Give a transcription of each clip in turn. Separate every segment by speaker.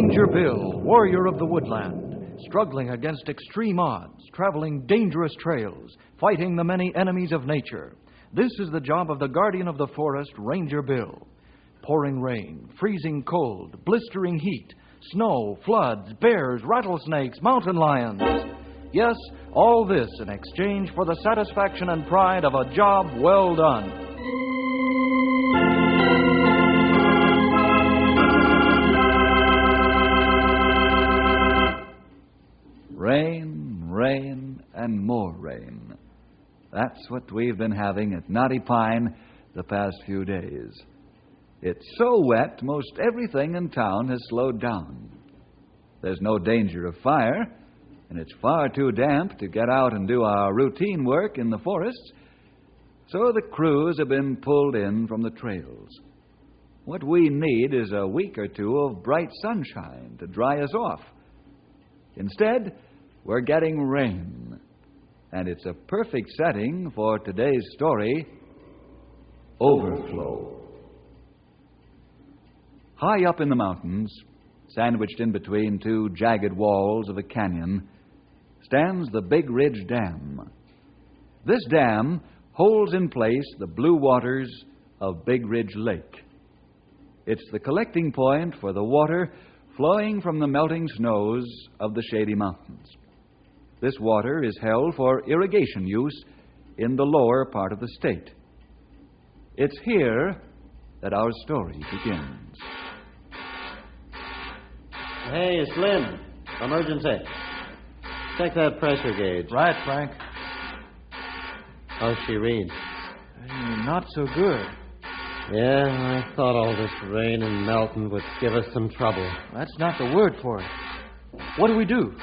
Speaker 1: Ranger Bill, warrior of the woodland, struggling against extreme odds, traveling dangerous trails, fighting the many enemies of nature. This is the job of the guardian of the forest, Ranger Bill. Pouring rain, freezing cold, blistering heat, snow, floods, bears, rattlesnakes, mountain lions. Yes, all this in exchange for the satisfaction and pride of a job well done.
Speaker 2: Rain, rain, and more rain. That's what we've been having at Knotty Pine the past few days. It's so wet, most everything in town has slowed down. There's no danger of fire, and it's far too damp to get out and do our routine work in the forests, so the crews have been pulled in from the trails. What we need is a week or two of bright sunshine to dry us off. Instead, we're getting rain, and it's a perfect setting for today's story, Overflow. High up in the mountains, sandwiched in between two jagged walls of a canyon, stands the Big Ridge Dam. This dam holds in place the blue waters of Big Ridge Lake. It's the collecting point for the water flowing from the melting snows of the Shady Mountains. This water is held for irrigation use in the lower part of the state. It's here that our story begins.
Speaker 3: Hey, Slim. Emergency. Check that pressure gauge.
Speaker 1: Right, Frank.
Speaker 3: How's she read?
Speaker 1: Not so good.
Speaker 3: Yeah, I thought all this rain and melting would give us some trouble.
Speaker 1: That's not the word for it. What do we do?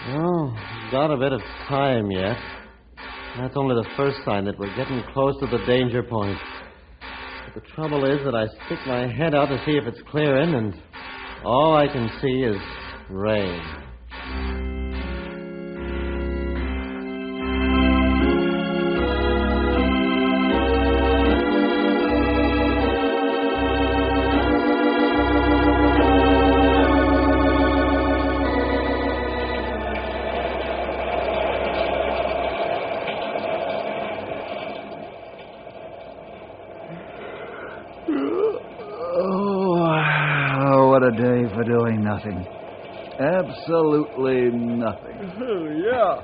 Speaker 3: Oh, got a bit of time yet. That's only the first sign that we're getting close to the danger point. But the trouble is that I stick my head out to see if it's clearing, and all I can see is rain.
Speaker 2: What a day for doing nothing. Absolutely nothing.
Speaker 4: Yeah.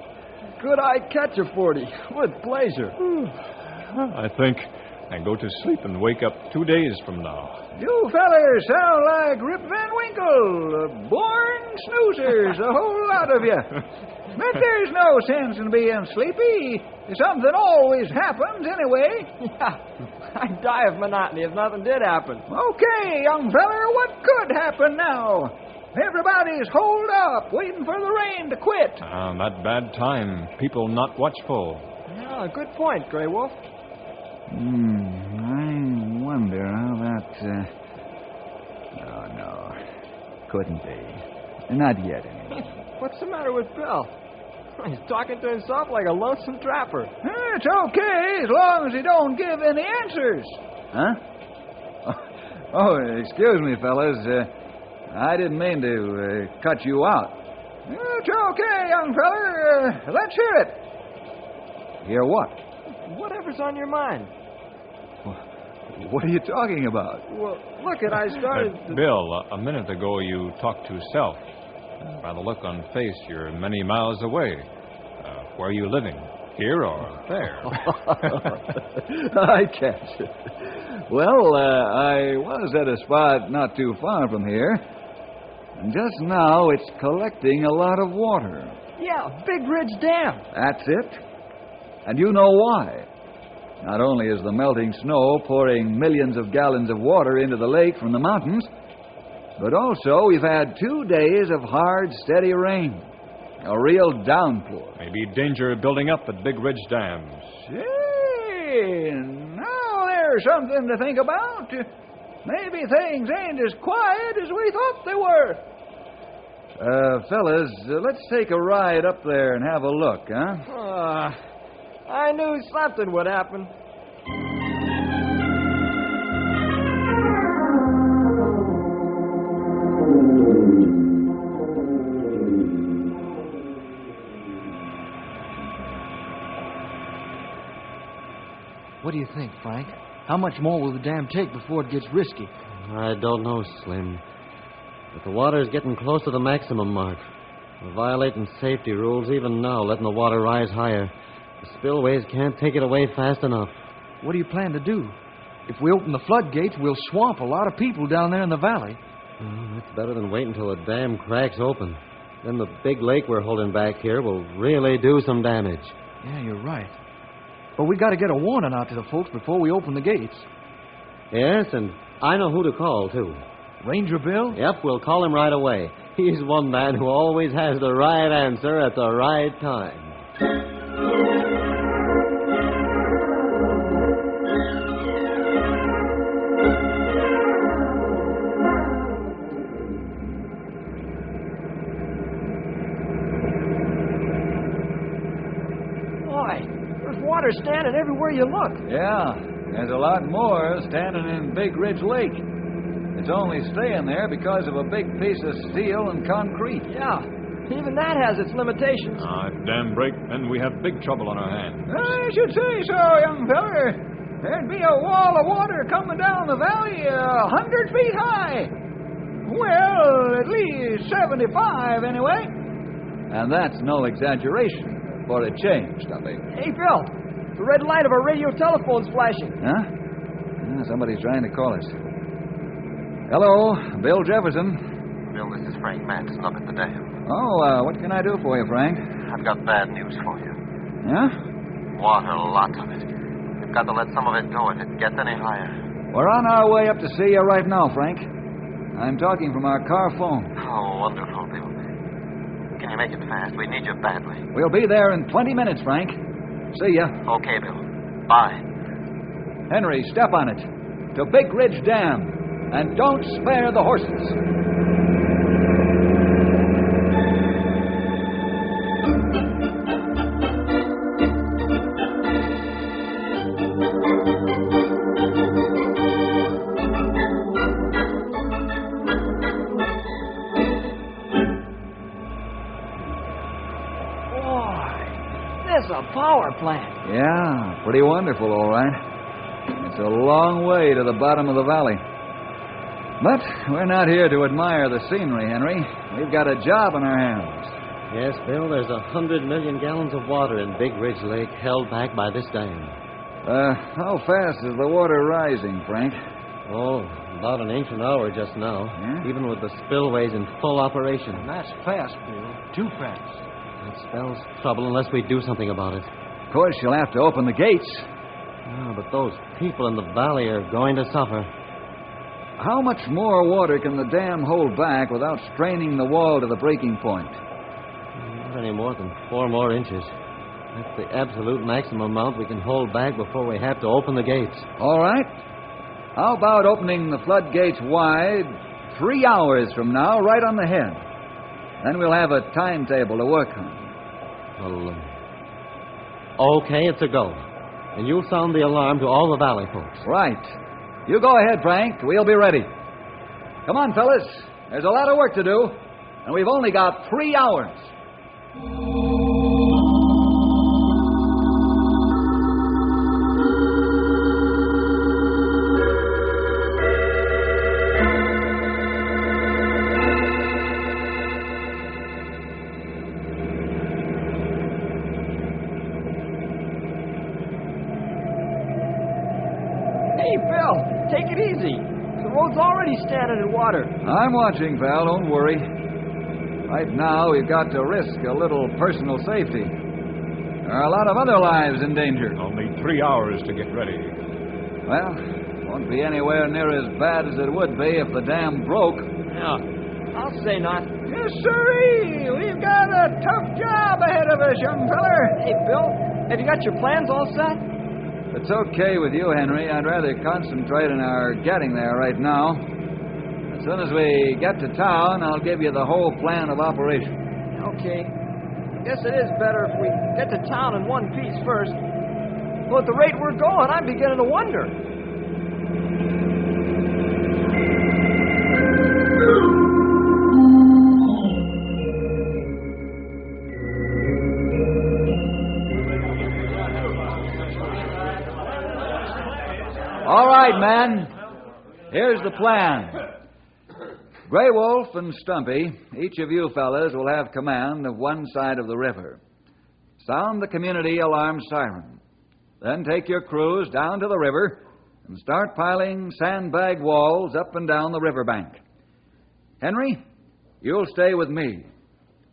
Speaker 4: Could I catch a 40? With pleasure.
Speaker 5: I think I go to sleep and wake up 2 days from now.
Speaker 6: You fellers sound like Rip Van Winkle. Born snoozers, a whole lot of you. But there's no sense in being sleepy. Something always happens anyway.
Speaker 4: Yeah, I'd die of monotony if nothing did happen.
Speaker 6: Okay, young feller, what could happen now? Everybody's holed up, waiting for the rain to quit.
Speaker 5: That bad time. People not watchful.
Speaker 4: Yeah, good point, Grey Wolf.
Speaker 2: I wonder how that... Oh, no. Couldn't be. Not yet, anyway.
Speaker 4: What's the matter with Bill? He's talking to himself like a lonesome trapper.
Speaker 6: It's okay, as long as he don't give any answers.
Speaker 2: Huh? Oh, excuse me, fellas. I didn't mean to cut you out.
Speaker 6: It's okay, young feller. Let's hear it.
Speaker 2: Hear what?
Speaker 4: Whatever's on your mind.
Speaker 2: What are you talking about?
Speaker 4: Well, look, I started...
Speaker 5: Bill, a minute ago you talked to self. By the look on face, you're many miles away. Where are you living? Here or there?
Speaker 2: I catch it. Well, I was at a spot not too far from here. And just now, it's collecting a lot of water.
Speaker 4: Yeah, Big Ridge Dam.
Speaker 2: That's it. And you know why. Not only is the melting snow pouring millions of gallons of water into the lake from the mountains, but also we've had 2 days of hard, steady rain. A real downpour.
Speaker 5: Maybe danger building up at Big Ridge Dam.
Speaker 6: Say, now there's something to think about. Maybe things ain't as quiet as we thought they were.
Speaker 2: Fellas, let's take a ride up there and have a look, huh?
Speaker 4: I knew something would happen.
Speaker 1: What do you think, Frank? How much more will the dam take before it gets risky?
Speaker 3: I don't know, Slim. But the water is getting close to the maximum mark. We're violating safety rules even now, letting the water rise higher. The spillways can't take it away fast enough.
Speaker 1: What do you plan to do? If we open the floodgates, we'll swamp a lot of people down there in the valley.
Speaker 3: Well, that's better than waiting until the dam cracks open. Then the big lake we're holding back here will really do some damage.
Speaker 1: Yeah, you're right. But we got to get a warning out to the folks before we open the gates.
Speaker 3: Yes, and I know who to call, too.
Speaker 1: Ranger Bill?
Speaker 3: Yep, we'll call him right away. He's one man who always has the right answer at the right time.
Speaker 4: Water standing everywhere you look.
Speaker 2: Yeah, there's a lot more standing in Big Ridge Lake. It's only staying there because of a big piece of steel and concrete.
Speaker 4: Yeah, even that has its limitations.
Speaker 5: If the dam break, then we have big trouble on our hands.
Speaker 6: I should say so, young feller. There'd be a wall of water coming down the valley 100 feet high. Well, at least 75 anyway.
Speaker 2: And that's no exaggeration for a change, Stumpy.
Speaker 4: Hey, Bill, the red light of our radio telephone's flashing.
Speaker 2: Huh? Yeah, somebody's trying to call us. Hello, Bill Jefferson.
Speaker 3: Bill, this is Frank Madsen up at the dam.
Speaker 2: Oh, what can I do for you, Frank?
Speaker 3: I've got bad news for you.
Speaker 2: Yeah?
Speaker 3: Water, lots of it. We've got to let some of it go if it gets any higher.
Speaker 2: We're on our way up to see you right now, Frank. I'm talking from our car phone.
Speaker 3: Oh, wonderful, Bill. Can you make it fast? We need you badly.
Speaker 2: We'll be there in 20 minutes, Frank. See ya.
Speaker 3: Okay, Bill. Bye.
Speaker 2: Henry, step on it. To Big Ridge Dam. And don't spare the horses.
Speaker 4: This is a power plant.
Speaker 2: Yeah, pretty wonderful, all right. It's a long way to the bottom of the valley. But we're not here to admire the scenery, Henry. We've got a job on our hands.
Speaker 3: Yes, Bill, there's 100 million gallons of water in Big Ridge Lake held back by this dam.
Speaker 2: How fast is the water rising, Frank?
Speaker 3: Oh, about an inch an hour just now,
Speaker 2: Yeah?
Speaker 3: even with the spillways in full operation.
Speaker 1: That's fast, Bill. Too fast.
Speaker 3: That spells trouble unless we do something about it.
Speaker 2: Of course, you'll have to open the gates.
Speaker 3: Ah, but those people in the valley are going to suffer.
Speaker 2: How much more water can the dam hold back without straining the wall to the breaking point?
Speaker 3: Not any more than 4 more inches. That's the absolute maximum amount we can hold back before we have to open the gates.
Speaker 2: All right. How about opening the floodgates wide 3 hours from now, right on the head? Then we'll have a timetable to work on.
Speaker 3: Well, okay, it's a go. And you'll sound the alarm to all the valley folks.
Speaker 2: Right. You go ahead, Frank. We'll be ready. Come on, fellas. There's a lot of work to do, and we've only got 3 hours.
Speaker 4: Hey, Bill, take it easy. The road's already standing in water.
Speaker 2: I'm watching, pal. Don't worry. Right now, we've got to risk a little personal safety. There are a lot of other lives in danger.
Speaker 5: Only 3 hours to get ready.
Speaker 2: Well, won't be anywhere near as bad as it would be if the dam broke.
Speaker 4: Yeah, I'll say not.
Speaker 6: Yes, sirree. We've got a tough job ahead of us, young feller.
Speaker 4: Hey, Bill, have you got your plans all set?
Speaker 2: If it's okay with you, Henry, I'd rather concentrate on our getting there right now. As soon as we get to town, I'll give you the whole plan of operation.
Speaker 4: Okay. I guess it is better if we get to town in one piece first. Well, at the rate we're going, I'm beginning to wonder.
Speaker 2: Here's the plan. Gray Wolf and Stumpy, each of you fellas will have command of one side of the river. Sound the community alarm siren. Then take your crews down to the river and start piling sandbag walls up and down the riverbank. Henry, you'll stay with me.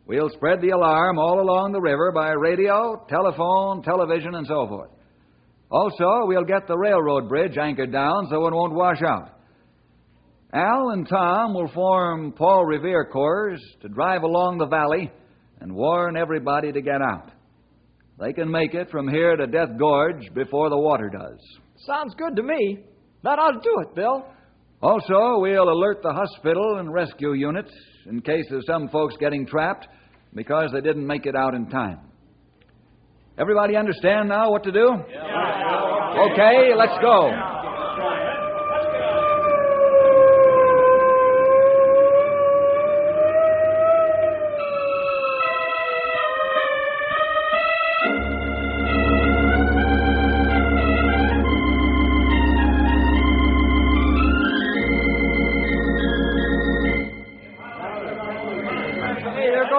Speaker 2: We'll spread the alarm all along the river by radio, telephone, television, and so forth. Also, we'll get the railroad bridge anchored down so it won't wash out. Al and Tom will form Paul Revere corps to drive along the valley and warn everybody to get out. They can make it from here to Death Gorge before the water does.
Speaker 4: Sounds good to me. That ought to do it, Bill.
Speaker 2: Also, we'll alert the hospital and rescue units in case of some folks getting trapped because they didn't make it out in time. Everybody understand now what to do? Yeah. Okay, let's go.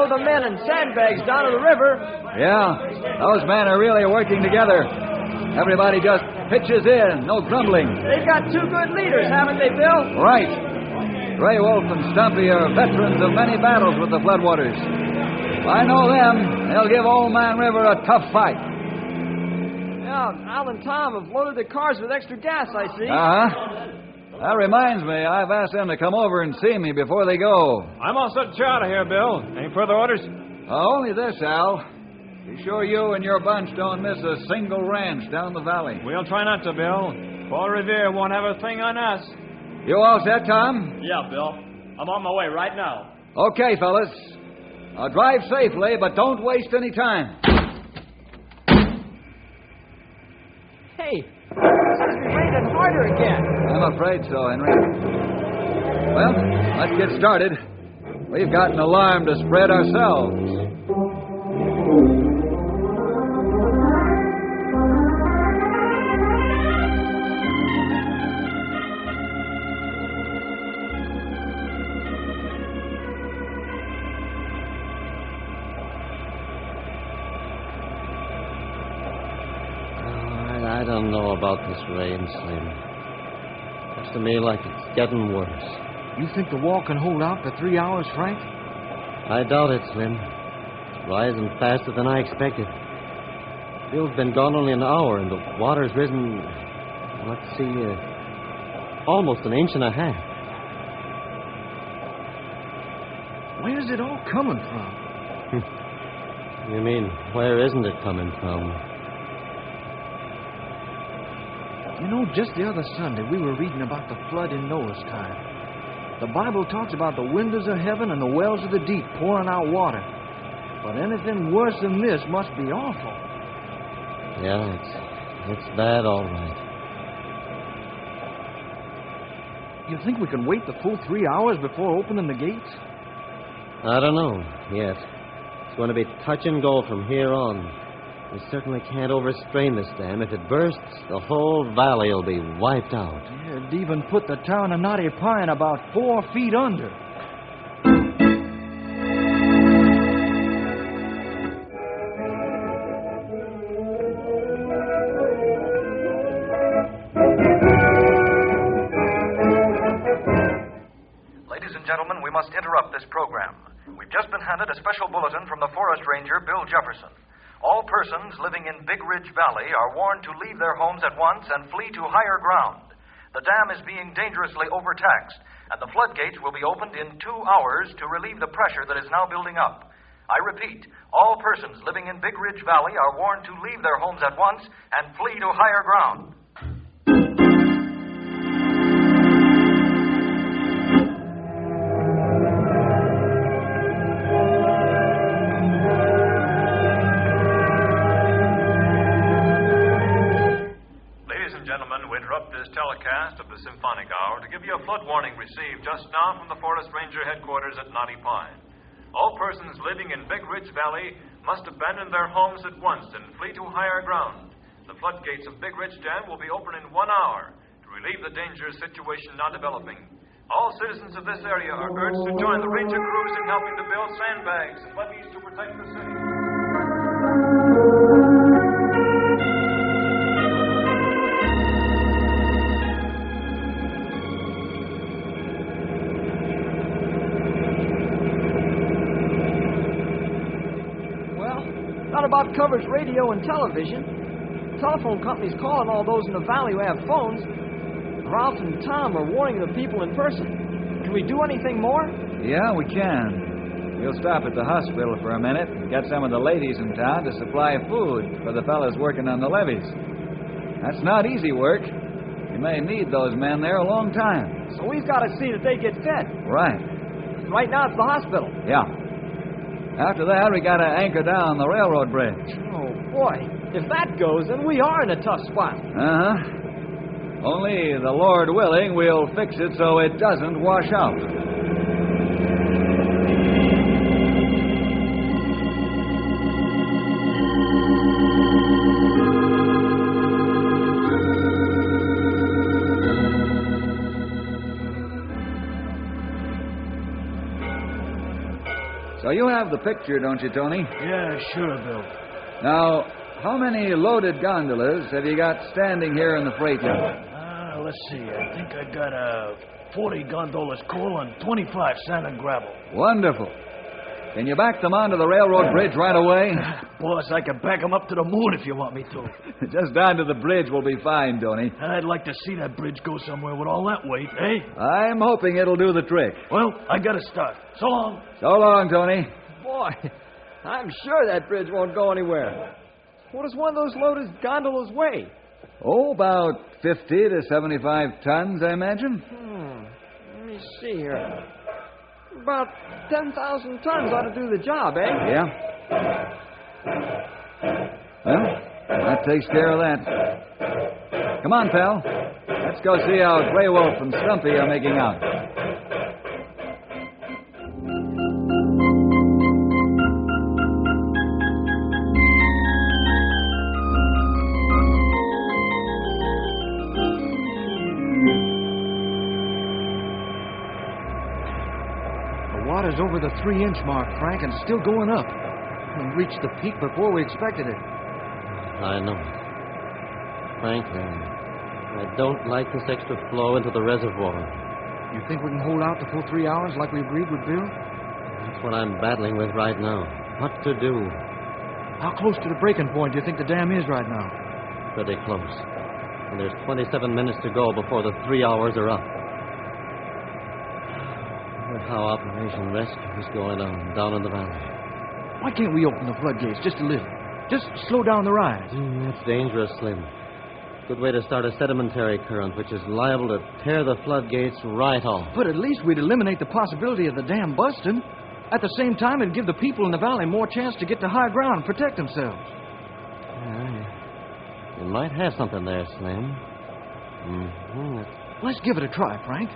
Speaker 4: The men and sandbags down to the river.
Speaker 2: Yeah, those men are really working together. Everybody just pitches in, no grumbling.
Speaker 4: They've got two good leaders, haven't they, Bill?
Speaker 2: Right. Gray Wolf and Stumpy are veterans of many battles with the floodwaters. If I know them, they'll give Old Man River a tough fight.
Speaker 4: Yeah, Al and Tom have loaded their cars with extra gas, I see.
Speaker 2: Uh-huh. That reminds me, I've asked them to come over and see me before they go.
Speaker 5: I'm all set to cheer out of here, Bill. Any further orders?
Speaker 2: Only this, Al. Be sure you and your bunch don't miss a single ranch down the valley.
Speaker 5: We'll try not to, Bill. Paul Revere won't have a thing on us.
Speaker 2: You all set, Tom?
Speaker 7: Yeah, Bill. I'm on my way right now.
Speaker 2: Okay, fellas. Now drive safely, but don't waste any time.
Speaker 4: Hey, seems to be raining harder again.
Speaker 2: I'm afraid so, Henry. Well, let's get started. We've got an alarm to spread ourselves.
Speaker 3: I don't know about this rain, Slim. Looks to me like it's getting worse.
Speaker 1: You think the wall can hold out for 3 hours, Frank?
Speaker 3: I doubt it, Slim. It's rising faster than I expected. Bill's been gone only an hour, and the water's risen, let's see, almost an inch and a half.
Speaker 1: Where's it all coming from?
Speaker 3: You mean, where isn't it coming from?
Speaker 1: You know, just the other Sunday, we were reading about the flood in Noah's time. The Bible talks about the windows of heaven and the wells of the deep pouring out water. But anything worse than this must be awful.
Speaker 3: Yeah, it's bad, all right.
Speaker 1: You think we can wait the full 3 hours before opening the gates?
Speaker 3: I don't know yet. It's going to be touch and go from here on. We certainly can't overstrain this dam. If it bursts, the whole valley will be wiped out.
Speaker 1: Yeah, it'd even put the town of Knotty Pine about 4 feet under.
Speaker 8: Ladies and gentlemen, we must interrupt this program. We've just been handed a special bulletin from the Forest Ranger, Bill Jefferson. All persons living in Big Ridge Valley are warned to leave their homes at once and flee to higher ground. The dam is being dangerously overtaxed, and the floodgates will be opened in 2 hours to relieve the pressure that is now building up. I repeat, all persons living in Big Ridge Valley are warned to leave their homes at once and flee to higher ground.
Speaker 5: Telecast of the Symphonic Hour to give you a flood warning received just now from the Forest Ranger headquarters at Knotty Pine. All persons living in Big Ridge Valley must abandon their homes at once and flee to higher ground. The floodgates of Big Ridge Dam will be open in 1 hour to relieve the dangerous situation now developing. All citizens of this area are urged to join the ranger crews in helping to build sandbags and levees to protect the city.
Speaker 4: Not about covers radio and television. Telephone companies calling all those in the valley who have phones. Ralph and Tom are warning the people in person. Can we do anything more?
Speaker 2: Yeah, we can. We'll stop at the hospital for a minute and get some of the ladies in town to supply food for the fellas working on the levees. That's not easy work. You may need those men there a long time.
Speaker 4: So we've got to see that they get fed.
Speaker 2: Right.
Speaker 4: Right now it's the hospital.
Speaker 2: Yeah. After that, we got to anchor down the railroad bridge.
Speaker 4: Oh, boy. If that goes, then we are in a tough spot.
Speaker 2: Uh-huh. Only, the Lord willing, we'll fix it so it doesn't wash out. So you have the picture, don't you, Tony?
Speaker 9: Yeah, sure, Bill.
Speaker 2: Now, how many loaded gondolas have you got standing here in the freight yard?
Speaker 9: Let's see. I think I got 40 gondolas coal and 25 sand and gravel.
Speaker 2: Wonderful. Can you back them onto the railroad bridge right away?
Speaker 9: Boss, I can back them up to the moon if you want me to.
Speaker 2: Just down to the bridge will be fine, Tony.
Speaker 9: I'd like to see that bridge go somewhere with all that weight, eh?
Speaker 2: I'm hoping it'll do the trick.
Speaker 9: Well, I gotta start. So long.
Speaker 2: So long, Tony.
Speaker 4: Boy, I'm sure that bridge won't go anywhere. What does one of those loaded gondolas weigh?
Speaker 2: Oh, about 50 to 75 tons, I imagine.
Speaker 4: Let me see here. About 10,000 tons ought to do the job, eh?
Speaker 2: Yeah. Well, that takes care of that. Come on, pal. Let's go see how Grey Wolf and Stumpy are making out.
Speaker 1: Water's over the 3-inch mark, Frank, and still going up. We reached the peak before we expected it.
Speaker 3: I know it. Frank, I don't like this extra flow into the reservoir.
Speaker 1: You think we can hold out the full 3 hours like we agreed with Bill?
Speaker 3: That's what I'm battling with right now. What to do?
Speaker 1: How close to the breaking point do you think the dam is right now?
Speaker 3: Pretty close. And there's 27 minutes to go before the 3 hours are up. How Operation Rescue is going on down in the valley.
Speaker 1: Why can't we open the floodgates just a little? Just slow down the rise.
Speaker 3: That's dangerous, Slim. Good way to start a sedimentary current, which is liable to tear the floodgates right off.
Speaker 1: But at least we'd eliminate the possibility of the dam busting. At the same time, it'd give the people in the valley more chance to get to high ground and protect themselves.
Speaker 3: You might have something there, Slim.
Speaker 1: Let's give it a try, Frank.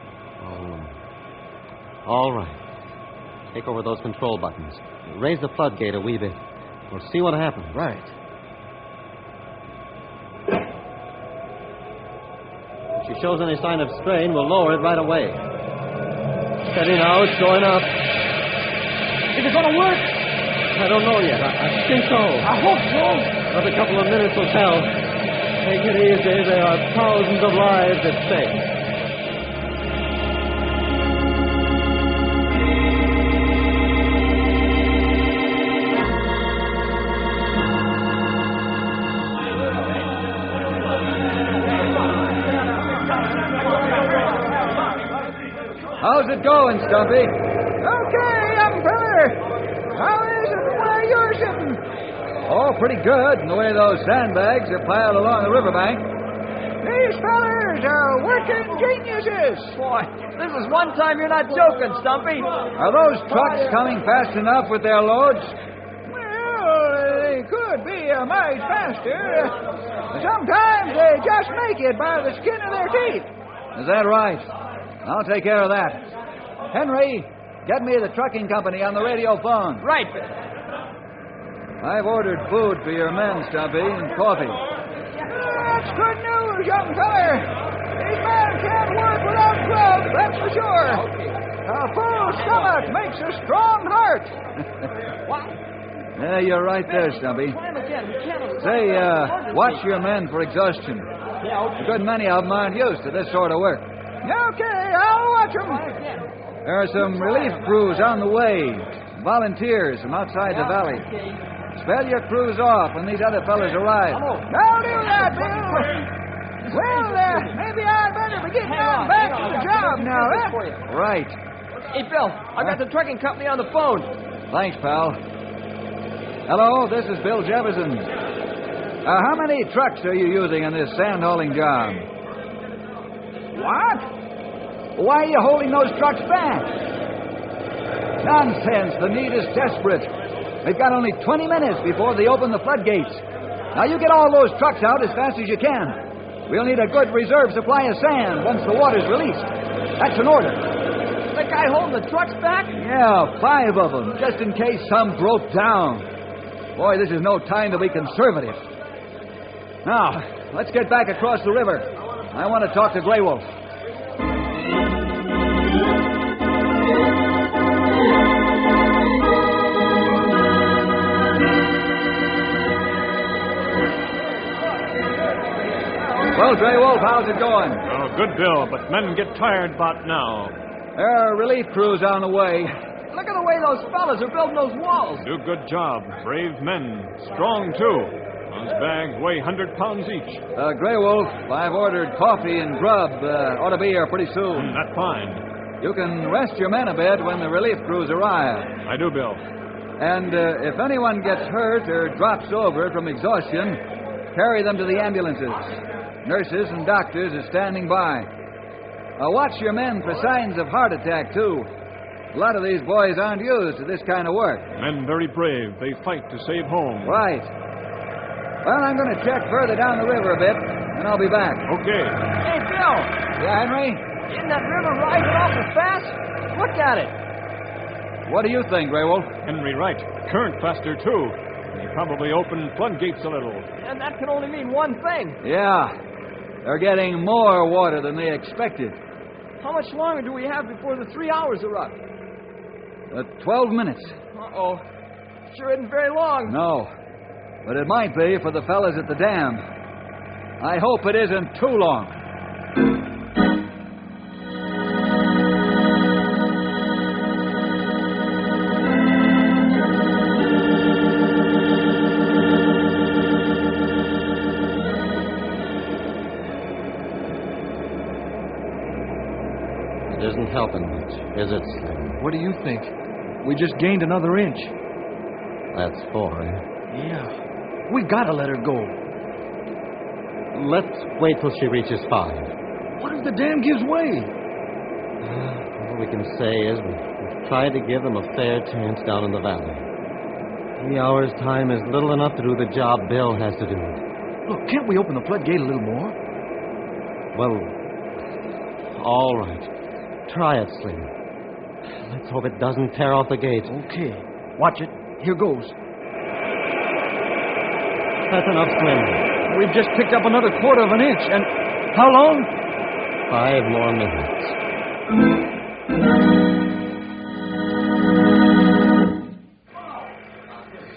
Speaker 3: All right. Take over those control buttons. Raise the floodgate a wee bit. We'll see what happens.
Speaker 1: Right.
Speaker 3: If she shows any sign of strain, we'll lower it right away. Steady now. It's going up.
Speaker 1: Is it going to work?
Speaker 3: I don't know yet. I think so.
Speaker 1: I hope so.
Speaker 3: Another couple of minutes will tell. Take it easy. There are thousands of lives at stake.
Speaker 2: How's it going, Stumpy?
Speaker 6: Okay, young feller. How is it where you're sitting?
Speaker 2: Oh, pretty good, in the way those sandbags are piled along the riverbank.
Speaker 6: These fellers are working geniuses.
Speaker 4: Boy, this is one time you're not joking, Stumpy.
Speaker 2: Are those trucks coming fast enough with their loads?
Speaker 6: Well, they could be a mite faster. Sometimes they just make it by the skin of their teeth.
Speaker 2: Is that right? I'll take care of that. Henry, get me the trucking company on the radio phone.
Speaker 4: Right.
Speaker 2: I've ordered food for your men, Stumpy, and coffee.
Speaker 6: That's good news, young feller. These man can't work without grub, that's for sure. A full stomach makes a strong heart.
Speaker 4: What?
Speaker 2: Yeah, you're right there, Stumpy.
Speaker 4: Try him again. We can't.
Speaker 2: Say, watch your men for exhaustion.
Speaker 4: Yeah,
Speaker 2: A good many of them aren't used to this sort of work.
Speaker 6: Okay, I'll watch 'em.
Speaker 4: Try again.
Speaker 2: There are some relief crews on the way. Volunteers from outside the valley.
Speaker 4: Okay.
Speaker 2: Spell your crews off when these other fellas arrive.
Speaker 4: Hello.
Speaker 6: I'll do that, Bill. Well, maybe I'd better be getting on back to the job now, eh?
Speaker 2: Right.
Speaker 4: Hey, Bill, I got the trucking company on the phone.
Speaker 2: Thanks, pal. Hello, this is Bill Jefferson. How many trucks are you using in this sand hauling job?
Speaker 6: What? Why are you holding those trucks back?
Speaker 2: Nonsense. The need is desperate. We've got only 20 minutes before they open the floodgates. Now, you get all those trucks out as fast as you can. We'll need a good reserve supply of sand once the water's released. That's an order.
Speaker 4: The guy holding the trucks back?
Speaker 2: Yeah, 5 of them, just in case some broke down. Boy, this is no time to be conservative. Now, let's get back across the river. I want to talk to Grey Wolf. Well, Grey Wolf, how's it going?
Speaker 5: Oh, good, Bill, but men get tired about now.
Speaker 2: There are relief crews on the way.
Speaker 4: Look at the way those fellas are building those walls.
Speaker 5: Do good job. Brave men. Strong, too. Those bags weigh 100 pounds each.
Speaker 2: Grey Wolf, I've ordered coffee and grub. Ought to be here pretty soon.
Speaker 5: That's fine.
Speaker 2: You can rest your men a bit when the relief crews arrive.
Speaker 5: I do, Bill.
Speaker 2: And if anyone gets hurt or drops over from exhaustion, carry them to the ambulances. Nurses and doctors are standing by. Watch your men for signs of heart attack, too. A lot of these boys aren't used to this kind of work.
Speaker 5: Men very brave. They fight to save home.
Speaker 2: Right. Well, I'm going to check further down the river a bit, and I'll be back.
Speaker 5: Okay.
Speaker 4: Hey, Bill,
Speaker 2: Yeah, Henry?
Speaker 4: isn't that river rising awful fast? Look at it.
Speaker 2: What do you think, Grey Wolf?
Speaker 5: Henry right. Current faster, too. They probably opened floodgates a little.
Speaker 4: And that can only mean one thing.
Speaker 2: Yeah. They're getting more water than they expected.
Speaker 4: How much longer do we have before the 3 hours are up?
Speaker 2: 12 minutes.
Speaker 4: Uh-oh. Sure isn't very long.
Speaker 2: No. But it might be for the fellas at the dam. I hope it isn't too long.
Speaker 3: It isn't helping much, is it, Slim?
Speaker 1: What do you think? We just gained another inch.
Speaker 3: That's 4, eh?
Speaker 1: Yeah. We gotta let her go.
Speaker 3: Let's wait till she reaches 5.
Speaker 1: What if the dam gives way?
Speaker 3: All we can say is we've tried to give them a fair chance down in the valley. 3 hours' time is little enough to do the job Bill has to do.
Speaker 1: Look, can't we open the floodgate a little more?
Speaker 3: Well, all right. Try it, Slim. Let's hope it doesn't tear off the gate.
Speaker 1: Okay. Watch it. Here goes.
Speaker 3: That's enough, Slim.
Speaker 1: We've just picked up another quarter of an inch. And how long?
Speaker 3: 5 more minutes.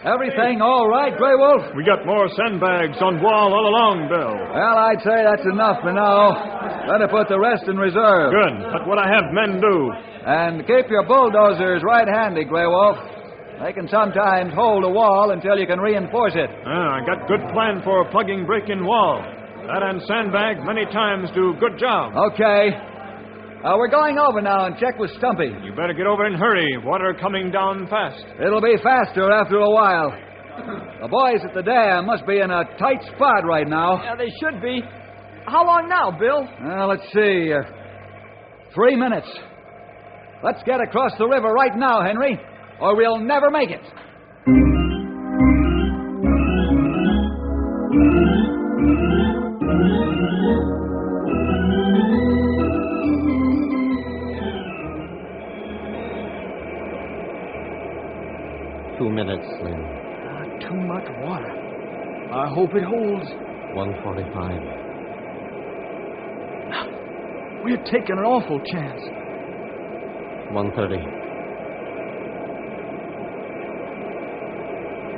Speaker 2: Everything all right, Grey Wolf?
Speaker 5: We got more sandbags on wall all along, Bill.
Speaker 2: Well, I'd say that's enough for now. Better put the rest in reserve.
Speaker 5: Good. But what I have men do.
Speaker 2: And keep your bulldozers right handy, Grey Wolf. They can sometimes hold a wall until you can reinforce it.
Speaker 5: I got good plan for plugging break-in wall. That and sandbag many times do good job.
Speaker 2: Okay. We're going over now and check with Stumpy.
Speaker 5: You better get over and hurry. Water coming down fast.
Speaker 2: It'll be faster after a while. The boys at the dam must be in a tight spot right now.
Speaker 4: Yeah, they should be. How long now, Bill?
Speaker 2: Let's see. 3 minutes. Let's get across the river right now, Henry, or we'll never make it.
Speaker 3: Two minutes, Slim.
Speaker 1: Too much water. I hope it holds.
Speaker 3: 1:45.
Speaker 1: We're taking an awful chance.
Speaker 3: 1:30.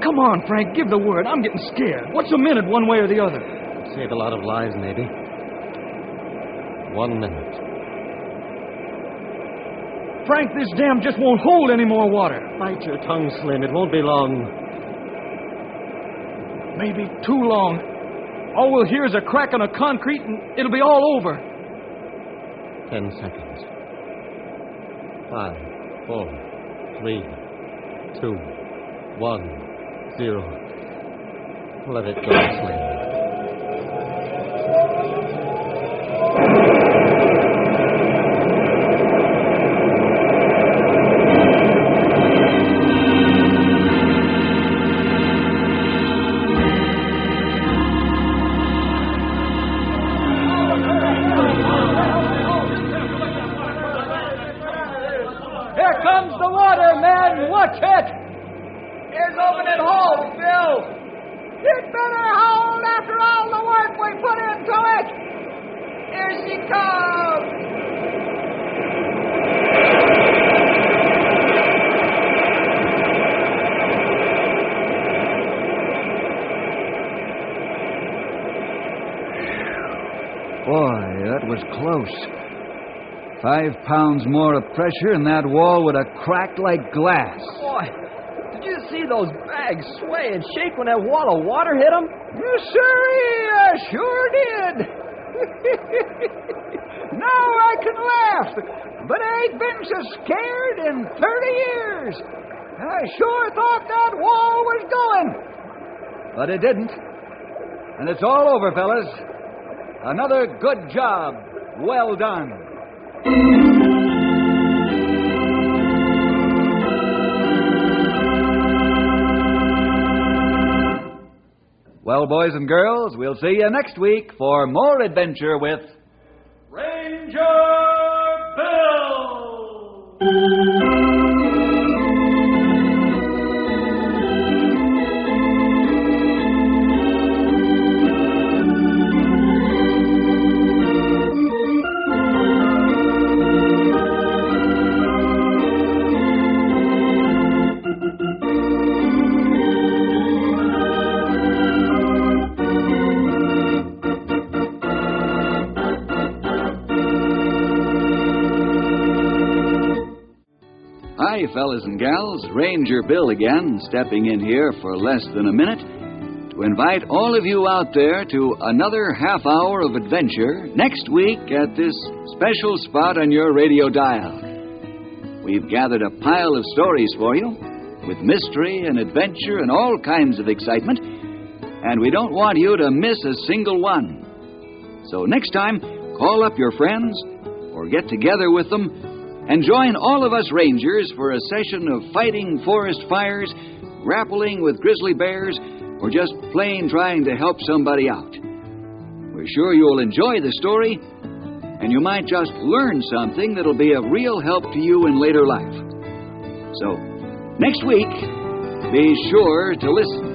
Speaker 1: Come on, Frank, give the word. I'm getting scared. What's a minute one way or the other?
Speaker 3: Save a lot of lives, maybe. 1 minute.
Speaker 1: Frank, this dam just won't hold any more water.
Speaker 3: Bite your tongue, Slim. It won't be long.
Speaker 1: Maybe too long. All we'll hear is a crack on a concrete and it'll be all over.
Speaker 3: 10 seconds. 5, 4, 3, 2, 1, 0. Let it go, Slim.
Speaker 6: Here comes the water, men. Watch it. Here's opening holes, Bill. It better hold after all the work we put into it. Here she comes.
Speaker 2: Boy, that was close. 5 pounds more of pressure, and that wall would have cracked like glass.
Speaker 4: Boy, did you see those bags sway and shake when that wall of water hit them?
Speaker 6: Yes, sirree, I sure did. Now I can laugh, but I ain't been so scared in 30 years. I sure thought that wall was going.
Speaker 2: But it didn't. And it's all over, fellas. Another good job. Well done. Well, boys and girls, we'll see you next week for more adventure with
Speaker 7: Ranger Bill!
Speaker 2: Hi, fellas and gals. Ranger Bill again, stepping in here for less than a minute to invite all of you out there to another half hour of adventure next week at this special spot on your radio dial. We've gathered a pile of stories for you with mystery and adventure and all kinds of excitement, and we don't want you to miss a single one. So next time, call up your friends or get together with them and join all of us Rangers for a session of fighting forest fires, grappling with grizzly bears, or just plain trying to help somebody out. We're sure you'll enjoy the story, and you might just learn something that'll be of real help to you in later life. So, next week, be sure to listen.